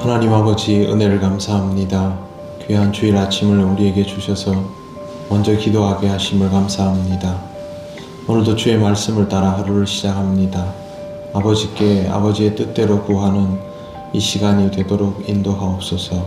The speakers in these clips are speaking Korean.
하나님 아버지, 은혜를 감사합니다. 귀한 주일 아침을 우리에게 주셔서 먼저 기도하게 하심을 감사합니다. 오늘도 주의 말씀을 따라 하루를 시작합니다. 아버지께 아버지의 뜻대로 구하는 이 시간이 되도록 인도하옵소서.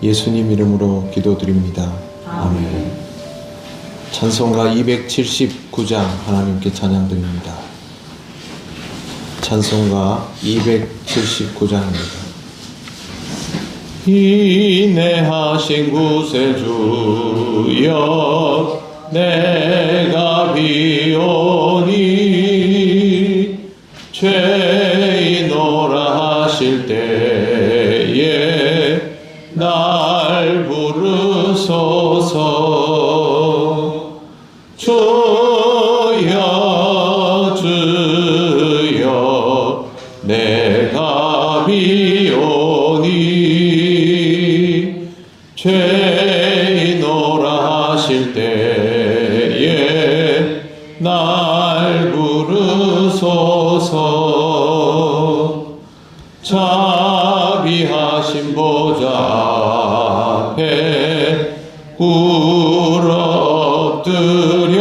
예수님 이름으로 기도드립니다. 아멘. 찬송가 279장 하나님께 찬양드립니다. 찬송가 279장입니다. 인내하신 구세주여 내가 비오니 죄인오라 하실 때에 날 부르소서. 주여 주여 내가 비오니 죄인오라 하실 때에 날 부르소서. 자비하신 보좌 앞에 꿇어 엎드려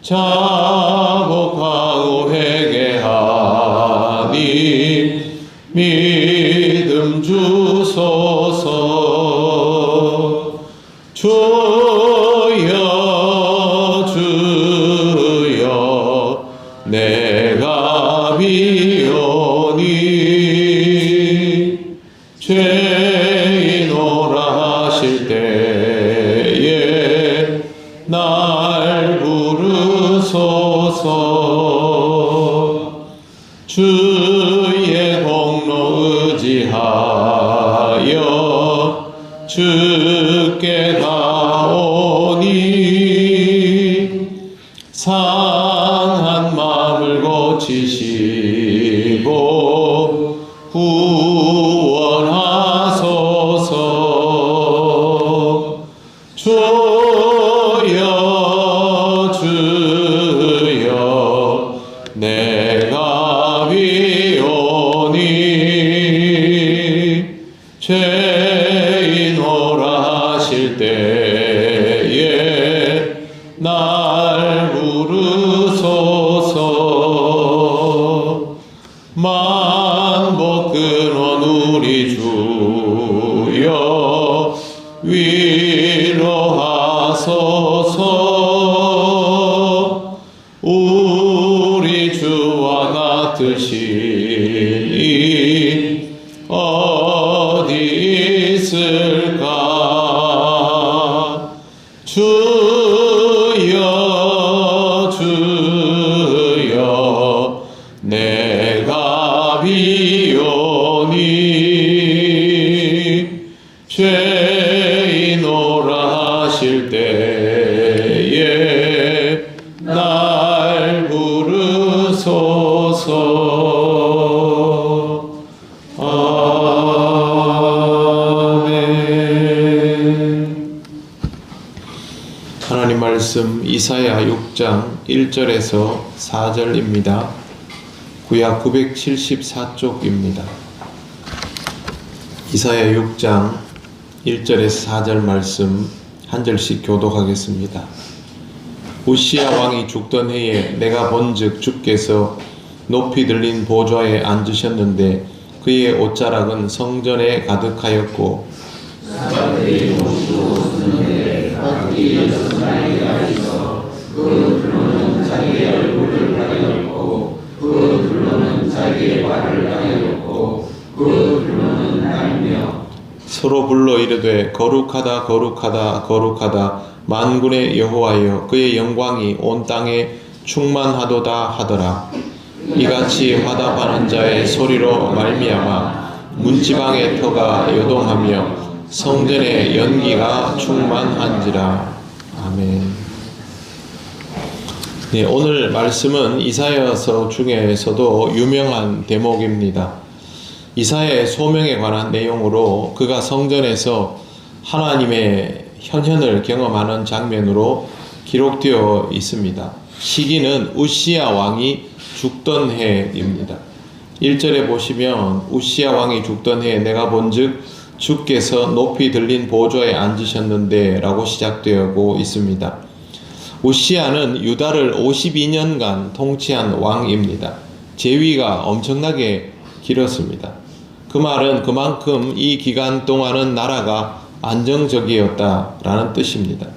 자복하고 회개하니 믿음 주소서. 주여 주여 내가 비오니 죄인오라 하실 때에 날 부르소서. 주의 공로 의지하여 주께 가오니 상한 마음을 고치시고 구원하소서. 주여 주여 내가 비오니 죄인오라 하실 때에 날 부르소서. 만복 근원 우리 주여 위로하소서. 우리 주와 같으시니 어디 있을까. 주여 주여 내가 비오니 죄인오라 하실 때에 날 부르소서. 아멘. 하나님 말씀 이사야 6장 1절에서 4절입니다. 구약 974쪽입니다. 이사야 6장 1절에서 4절 말씀 한 절씩 교독하겠습니다. 우시야 왕이 죽던 해에 내가 본즉 주께서 높이 들린 보좌에 앉으셨는데 그의 옷자락은 성전에 가득하였고 그 둘로는 자기의 얼굴을 가렸고 그 둘로는 자기의 발을 가렸고 그 둘로는 날며 서로 불러 이르되 거룩하다 거룩하다 거룩하다 만군의 여호와여 그의 영광이 온 땅에 충만하도다 하더라. 이같이 화답하는 자의 소리로 말미암아 문지방의 터가 요동하며 성전의 연기가 충만한지라. 아멘. 네, 오늘 말씀은 이사야서 중에서도 유명한 대목입니다. 이사야의 소명에 관한 내용으로 그가 성전에서 하나님의 현현을 경험하는 장면으로 기록되어 있습니다. 시기는 우시야 왕이 죽던 해입니다. 1절에 보시면 우시야 왕이 죽던 해에 내가 본즉 주께서 높이 들린 보좌에 앉으셨는데 라고 시작되고 있습니다. 우시야는 유다를 52년간 통치한 왕입니다. 재위가 엄청나게 길었습니다. 그 말은 그만큼 이 기간 동안은 나라가 안정적이었다라는 뜻입니다.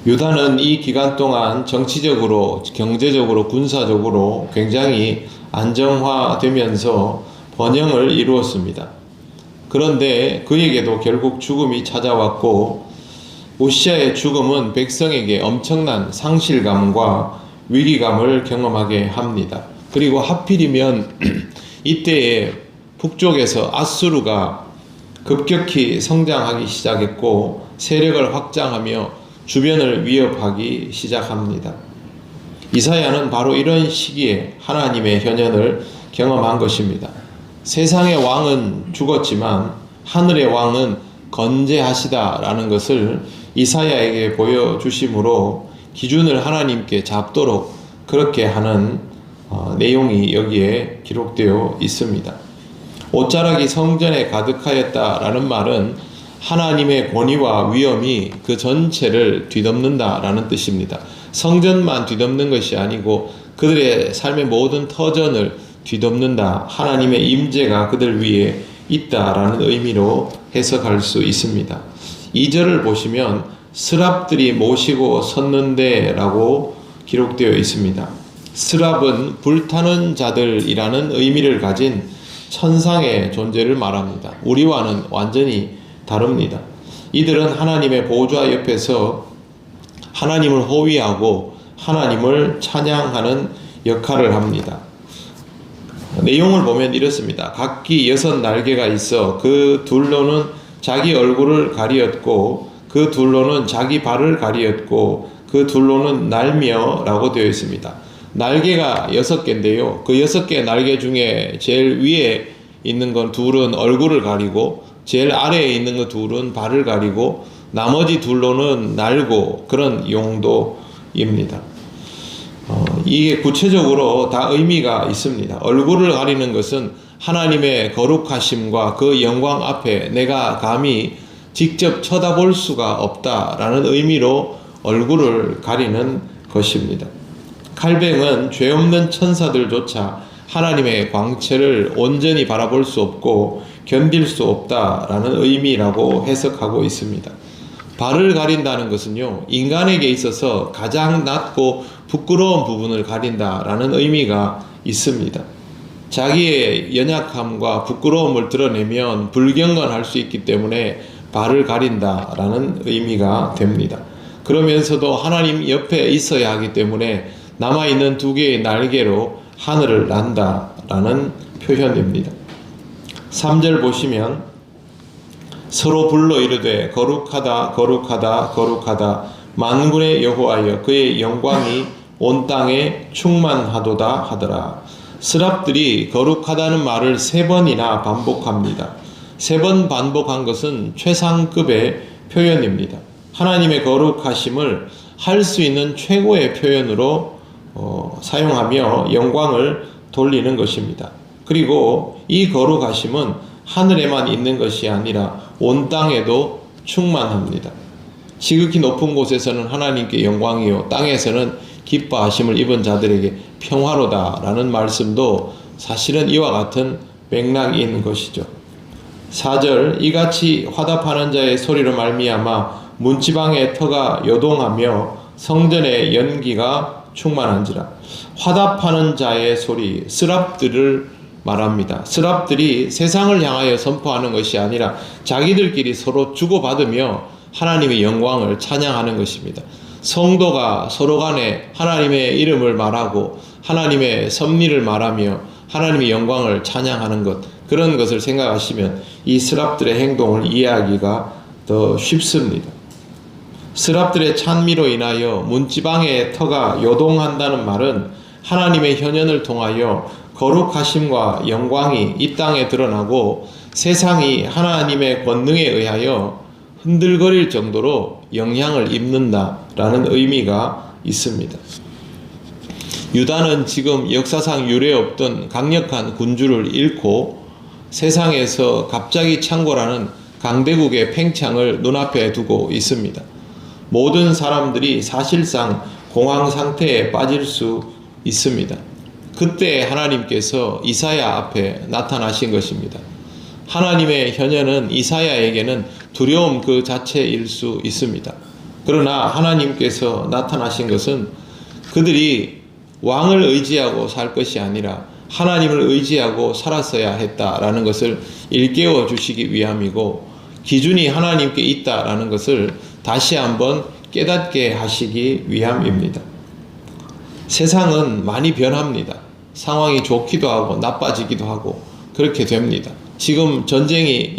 유다는 이 기간 동안 정치적으로, 경제적으로, 군사적으로 굉장히 안정화되면서 번영을 이루었습니다. 그런데 그에게도 결국 죽음이 찾아왔고 우시야의 죽음은 백성에게 엄청난 상실감과 위기감을 경험하게 합니다. 그리고 하필이면 이때에 북쪽에서 아수르가 급격히 성장하기 시작했고 세력을 확장하며 주변을 위협하기 시작합니다. 이사야는 바로 이런 시기에 하나님의 현현을 경험한 것입니다. 세상의 왕은 죽었지만 하늘의 왕은 건재하시다라는 것을 이사야에게 보여주심으로 기준을 하나님께 잡도록 그렇게 하는 내용이 여기에 기록되어 있습니다. 옷자락이 성전에 가득하였다라는 말은 하나님의 권위와 위엄이 그 전체를 뒤덮는다라는 뜻입니다. 성전만 뒤덮는 것이 아니고 그들의 삶의 모든 터전을 뒤덮는다. 하나님의 임재가 그들 위에 있다라는 의미로 해석할 수 있습니다. 2절을 보시면 스랍들이 모시고 섰는데 라고 기록되어 있습니다. 스랍은 불타는 자들이라는 의미를 가진 천상의 존재를 말합니다. 우리와는 완전히 다릅니다. 이들은 하나님의 보좌 옆에서 하나님을 호위하고 하나님을 찬양하는 역할을 합니다. 내용을 보면 이렇습니다. 각기 6날개가 있어 그 둘로는 자기 얼굴을 가리었고 그 둘로는 자기 발을 가리었고 그 둘로는 날며 라고 되어 있습니다. 날개가 6개인데요. 그 6개의 날개 중에 제일 위에 있는 건 둘은 얼굴을 가리고 제일 아래에 있는 그 둘은 발을 가리고 나머지 둘로는 날고 그런 용도입니다. 이게 구체적으로 다 의미가 있습니다. 얼굴을 가리는 것은 하나님의 거룩하심과 그 영광 앞에 내가 감히 직접 쳐다볼 수가 없다라는 의미로 얼굴을 가리는 것입니다. 칼뱅은 죄 없는 천사들조차 하나님의 광채를 온전히 바라볼 수 없고 견딜 수 없다라는 의미라고 해석하고 있습니다. 발을 가린다는 것은요, 인간에게 있어서 가장 낮고 부끄러운 부분을 가린다라는 의미가 있습니다. 자기의 연약함과 부끄러움을 드러내면 불경건할 수 있기 때문에 발을 가린다라는 의미가 됩니다. 그러면서도 하나님 옆에 있어야 하기 때문에 남아있는 2개의 날개로 하늘을 난다라는 표현입니다. 3절 보시면 서로 불러 이르되 거룩하다 거룩하다 거룩하다 만군의 여호와여 그의 영광이 온 땅에 충만하도다 하더라. 스랍들이 거룩하다는 말을 3번이나 반복합니다. 3번 반복한 것은 최상급의 표현입니다. 하나님의 거룩하심을 할 수 있는 최고의 표현으로 사용하며 영광을 돌리는 것입니다. 그리고 이 거룩하심은 하늘에만 있는 것이 아니라 온 땅에도 충만합니다. 지극히 높은 곳에서는 하나님께 영광이요 땅에서는 기뻐하심을 입은 자들에게 평화로다라는 말씀도 사실은 이와 같은 맥락인 것이죠. 4절 이같이 화답하는 자의 소리로 말미암아 문지방의 터가 요동하며 성전의 연기가 충만한지라. 화답하는 자의 소리, 스랍들을 말합니다. 스랍들이 세상을 향하여 선포하는 것이 아니라 자기들끼리 서로 주고받으며 하나님의 영광을 찬양하는 것입니다. 성도가 서로 간에 하나님의 이름을 말하고 하나님의 섭리를 말하며 하나님의 영광을 찬양하는 것, 그런 것을 생각하시면 이 스랍들의 행동을 이해하기가 더 쉽습니다. 스랍들의 찬미로 인하여 문지방의 터가 요동한다는 말은 하나님의 현현을 통하여 거룩하심과 영광이 이 땅에 드러나고 세상이 하나님의 권능에 의하여 흔들거릴 정도로 영향을 입는다라는 의미가 있습니다. 유다는 지금 역사상 유례 없던 강력한 군주를 잃고 세상에서 갑자기 창궐하는 강대국의 팽창을 눈앞에 두고 있습니다. 모든 사람들이 사실상 공황 상태에 빠질 수 있습니다. 그때 하나님께서 이사야 앞에 나타나신 것입니다. 하나님의 현현은 이사야에게는 두려움 그 자체일 수 있습니다. 그러나 하나님께서 나타나신 것은 그들이 왕을 의지하고 살 것이 아니라 하나님을 의지하고 살았어야 했다라는 것을 일깨워 주시기 위함이고, 기준이 하나님께 있다라는 것을 다시 한번 깨닫게 하시기 위함입니다. 세상은 많이 변합니다. 상황이 좋기도 하고 나빠지기도 하고 그렇게 됩니다. 지금 전쟁이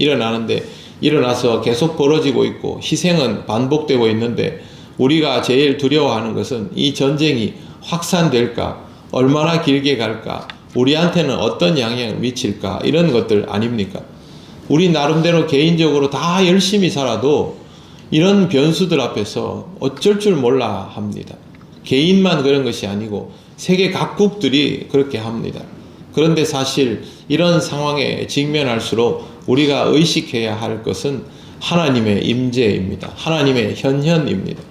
일어나서 계속 벌어지고 있고 희생은 반복되고 있는데, 우리가 제일 두려워하는 것은 이 전쟁이 확산될까, 얼마나 길게 갈까, 우리한테는 어떤 영향을 미칠까, 이런 것들 아닙니까? 우리 나름대로 개인적으로 다 열심히 살아도 이런 변수들 앞에서 어쩔 줄 몰라 합니다. 개인만 그런 것이 아니고 세계 각국들이 그렇게 합니다. 그런데 사실 이런 상황에 직면할수록 우리가 의식해야 할 것은 하나님의 임재입니다. 하나님의 현현입니다.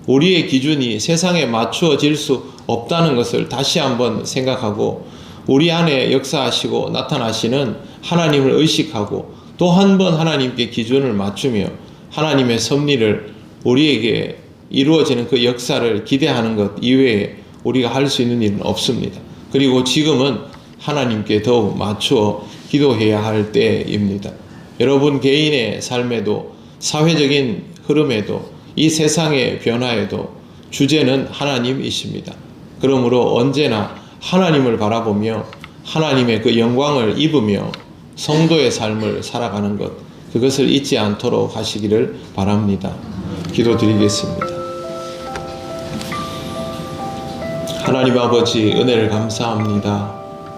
우리의 기준이 세상에 맞추어질 수 없다는 것을 다시 한번 생각하고, 우리 안에 역사하시고 나타나시는 하나님을 의식하고 또 한 번 하나님께 기준을 맞추며 하나님의 섭리를, 우리에게 이루어지는 그 역사를 기대하는 것 이외에 우리가 할 수 있는 일은 없습니다. 그리고 지금은 하나님께 더욱 맞추어 기도해야 할 때입니다. 여러분 개인의 삶에도, 사회적인 흐름에도, 이 세상의 변화에도 주제는 하나님이십니다. 그러므로 언제나 하나님을 바라보며 하나님의 그 영광을 입으며 성도의 삶을 살아가는 것, 그것을 잊지 않도록 하시기를 바랍니다. 기도드리겠습니다. 하나님 아버지, 은혜를 감사합니다.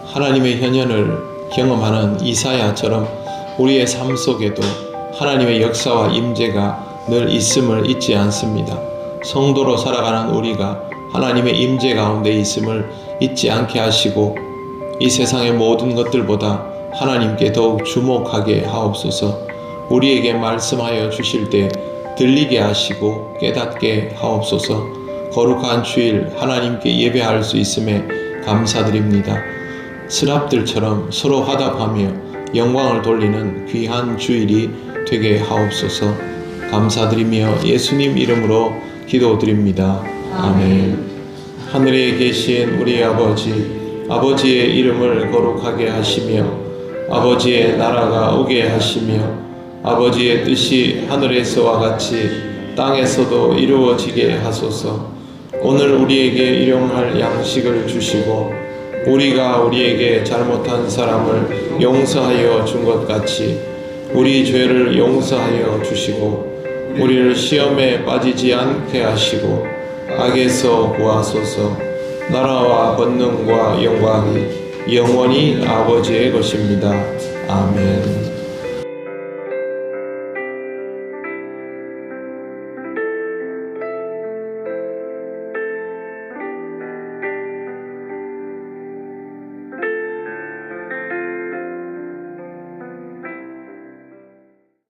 하나님의 현현을 경험하는 이사야처럼 우리의 삶 속에도 하나님의 역사와 임재가 늘 있음을 잊지 않습니다. 성도로 살아가는 우리가 하나님의 임재 가운데 있음을 잊지 않게 하시고, 이 세상의 모든 것들보다 하나님께 더욱 주목하게 하옵소서. 우리에게 말씀하여 주실 때 들리게 하시고 깨닫게 하옵소서. 거룩한 주일 하나님께 예배할 수 있음에 감사드립니다. 스랍들처럼 서로 화답하며 영광을 돌리는 귀한 주일이 되게 하옵소서. 감사드리며 예수님 이름으로 기도드립니다. 아멘. 하늘에 계신 우리 아버지, 아버지의 이름을 거룩하게 하시며 아버지의 나라가 오게 하시며 아버지의 뜻이 하늘에서와 같이 땅에서도 이루어지게 하소서. 오늘 우리에게 일용할 양식을 주시고 우리가 우리에게 잘못한 사람을 용서하여 준 것 같이 우리 죄를 용서하여 주시고 우리를 시험에 빠지지 않게 하시고 악에서 구하소서. 나라와 권능과 영광이 영원히 아버지의 것입니다. 아멘.